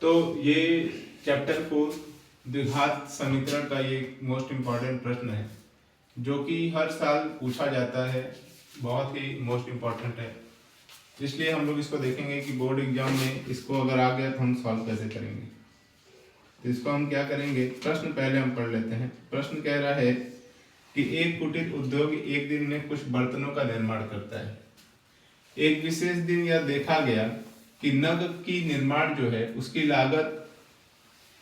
तो ये चैप्टर 4 द्विघात समीकरण का ये मोस्ट इम्पॉर्टेंट प्रश्न है जो कि हर साल पूछा जाता है, बहुत ही मोस्ट इम्पॉर्टेंट है। इसलिए हम लोग इसको देखेंगे कि बोर्ड एग्जाम में इसको अगर आ गया तो हम सॉल्व कैसे करेंगे। तो इसको हम क्या करेंगे, प्रश्न पहले हम पढ़ लेते हैं। प्रश्न कह रहा है कि एक कुटीर उद्योग एक दिन में कुछ बर्तनों का निर्माण करता है। एक विशेष दिन यह देखा गया कि नग की निर्माण जो है उसकी लागत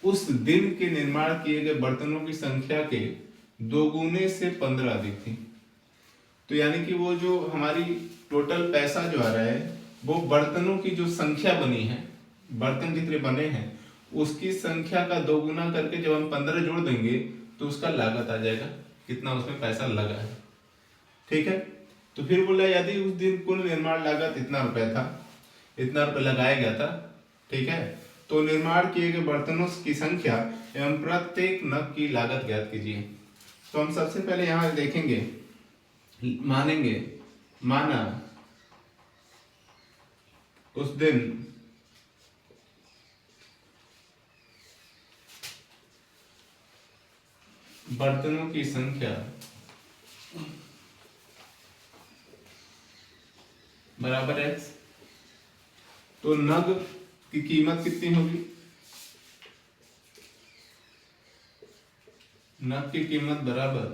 उस दिन के निर्माण किए गए बर्तनों की संख्या के दोगुने से 15 अधिक थी। तो यानी कि वो जो हमारी टोटल पैसा जो आ रहा है वो बर्तनों की जो संख्या बनी है, बर्तन जितने बने हैं उसकी संख्या का दोगुना करके जब हम 15 जोड़ देंगे तो उसका लागत आ जाएगा, कितना उसमें पैसा लगा है। ठीक है, तो फिर बोला यदि उस दिन कुल निर्माण लागत इतना रुपए था, इतना रुपए लगाया गया था, ठीक है, तो निर्माण किए गए बर्तनों की संख्या एवं प्रत्येक नग की लागत ज्ञात कीजिए। तो हम सबसे पहले यहाँ देखेंगे, मानेंगे, माना उस दिन बर्तनों की संख्या बराबर x, तो नग की कीमत कितनी होगी, नग की कीमत बराबर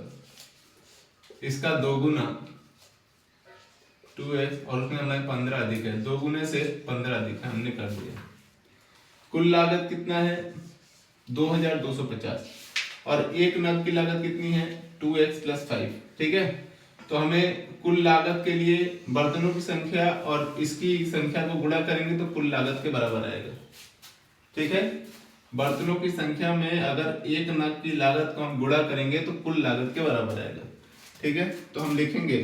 इसका दोगुना 2x और उसमें हमारे 15 अधिक है, दोगुने से 15 अधिक है, हमने कर दिया। कुल लागत कितना है 2250 और एक नग की लागत कितनी है 2x + 5। ठीक है, तो हमें कुल लागत के लिए बर्तनों की संख्या और इसकी संख्या को गुणा करेंगे तो कुल लागत के बराबर आएगा। ठीक है, बर्तनों की संख्या में अगर एक नग की लागत को हम गुणा करेंगे तो कुल लागत के बराबर आएगा। ठीक है, तो हम लिखेंगे,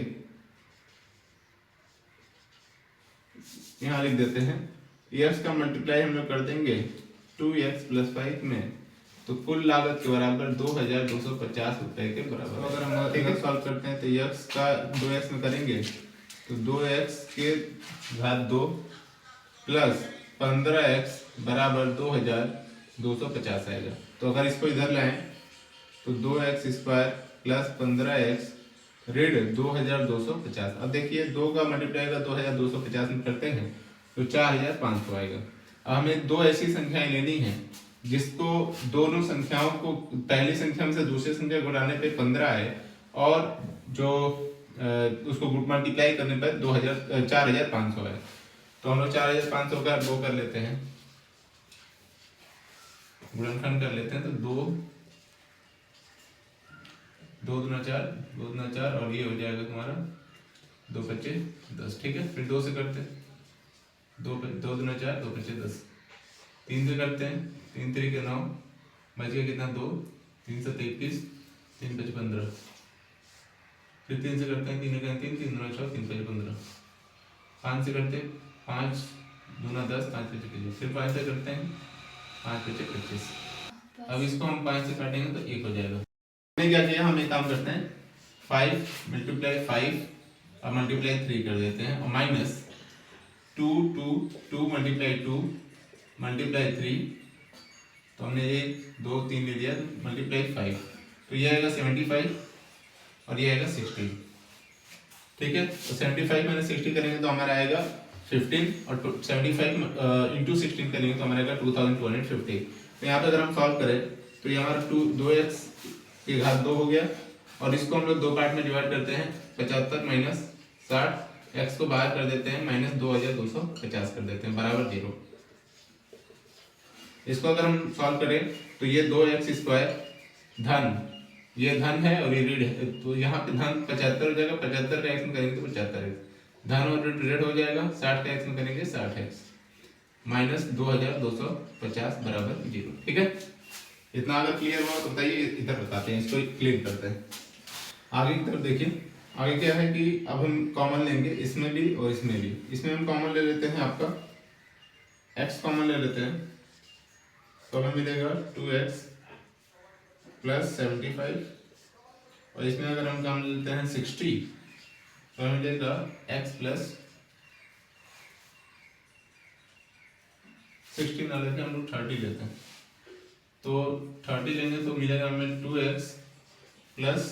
यहाँ लिख देते हैं x का मल्टीप्लाई हम लोग कर देंगे 2x + 5 में, तो कुल लागत के बराबर 2250 रुपए के बराबर। तो अगर हम ठीक है सॉल्व करते हैं तो x का 2x में करेंगे तो 2x के घात 2 प्लस 15x बराबर 2250 आएगा। तो अगर इसको इधर लाएं तो 2x² प्लस 15x ऋण 2250। अब देखिए 2 का मल्टीप्लाई का 2250 में करते हैं तो 4500 आएगा। अब हमें दो ऐसी संख्याएं लेनी है जिसको दोनों संख्याओं को पहली संख्या में से दूसरी संख्या गुणाने पे 15 है और जो उसको मल्टीप्लाई करने पर 4500 है। तो हम लोग 4500 का वो कर लेते हैं, गुणनखंड कर लेते हैं। तो 2 2 दूना 4, 2 दूना 4 और ये हो जाएगा तुम्हारा 2 पच्चे 10। ठीक है, फिर 2 से करते हैं, 2 दूना 4, 2 पच्चे 10। 3 से करते हैं, 3 3 9, बच गया कितना 2, 3 7 21, 3 5 15। फिर 3 से करते हैं, 3 1 3, 3 2 6, 3 5 15। 5 से करते हैं, 5 दूना 10, 5 5 25। फिर 5 से करते हैं, 5 5 25। अब इसको हम 5 से काटेंगे तो 1 हो जाएगा। हमने क्या किया, हम एक काम करते हैं 5 × 5 और मल्टीप्लाई 3 कर देते हैं और माइनस 2 2 2 × 2 मल्टीप्लाई 3, तो हमने 1 2 3 ले लिया, मल्टीप्लाई 5, तो ये आएगा 75 और ये आएगा 60। ठीक है, तो 75 - 60 करेंगे तो हमारा आएगा 15 और 75 × 16 करेंगे तो हमारा आएगा 2250। तो यहाँ पे अगर हम सॉल्व करें तो ये हमारा 2x के घात 2 हो गया और इसको हम लोग दो पार्ट में डिवाइड करते हैं, 75 - 60, x को बाहर कर देते हैं -2250 कर देते हैं बराबर 0। इसको अगर हम सॉल्व करें तो ये 2x² धन, ये धन है और ये ऋण है, तो यहाँ पे धन 75 हो जाएगा, 75 का x में करेंगे तो 75x, धन और ऋण हो जाएगा, 60 का x में करेंगे 60x, -2250 बराबर 0। ठीक है, इतना अगर क्लियर हुआ तो बताइए, इधर बताते हैं, इसको क्लियर करते हैं। आगे की तरफ देखिए, आगे क्या है कि अब हम कॉमन लेंगे इसमें भी और इसमें भी। इसमें हम कॉमन ले लेते हैं, आपका x कॉमन ले लेते हैं, तो हमें मिलेगा 2x + 75 और इसमें अगर हम कॉमन लेते हैं 60 तो हमें मिलेगा x + 16 ना लेके हम लोग 30 लेते हैं। तो 30 लेंगे तो मिलेगा हमें 2x प्लस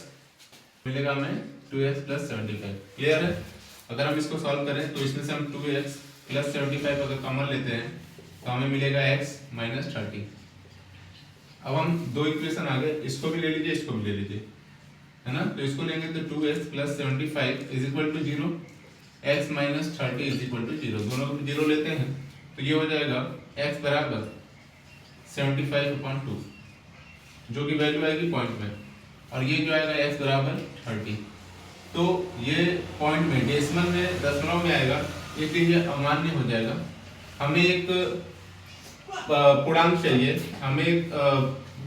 75। क्लियर है? अगर हम इसको सॉल्व करें तो इसमें से हम 2x प्लस 75 अगर कॉमन लेते हैं तो हमें मिलेगा x माइनस 30। अब हम दो इक्वेशन आ गए, इसको भी ले लीजिए, इसको भी ले लीजिए, है ना। तो इसको लेंगे तो 2x plus 75 is equal to 0, x minus 30 is equal to 0। दोनों को 0 लेते हैं तो ये हो जाएगा x बराबर 75/2, जो कि वैल्यू आएगी पॉइंट में, और ये जो आएगा x बराबर 30। तो ये पॉइंट में, डेसिमल में, दशमलव में आएगा, इसलिए ये अमान्य हो जाएगा। हमें एक पूर्णांक चाहिए, हमें एक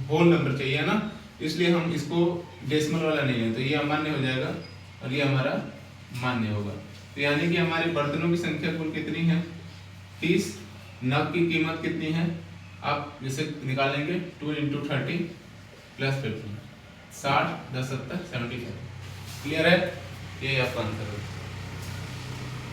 होल नंबर चाहिए, है ना, इसलिए हम इसको डेसिमल वाला नहीं लेते, तो ये अमान्य हो जाएगा और ये हमारा मान्य होगा। तो यानी कि हमारे बर्तनों की संख्या कुल कितनी है? 30। नग की कीमत कितनी है? आप जैसे निकालेंगे 2 × 30 प्लस 15, 60, 10, 70, 75। क्लियर है? ये आपका आंसर है।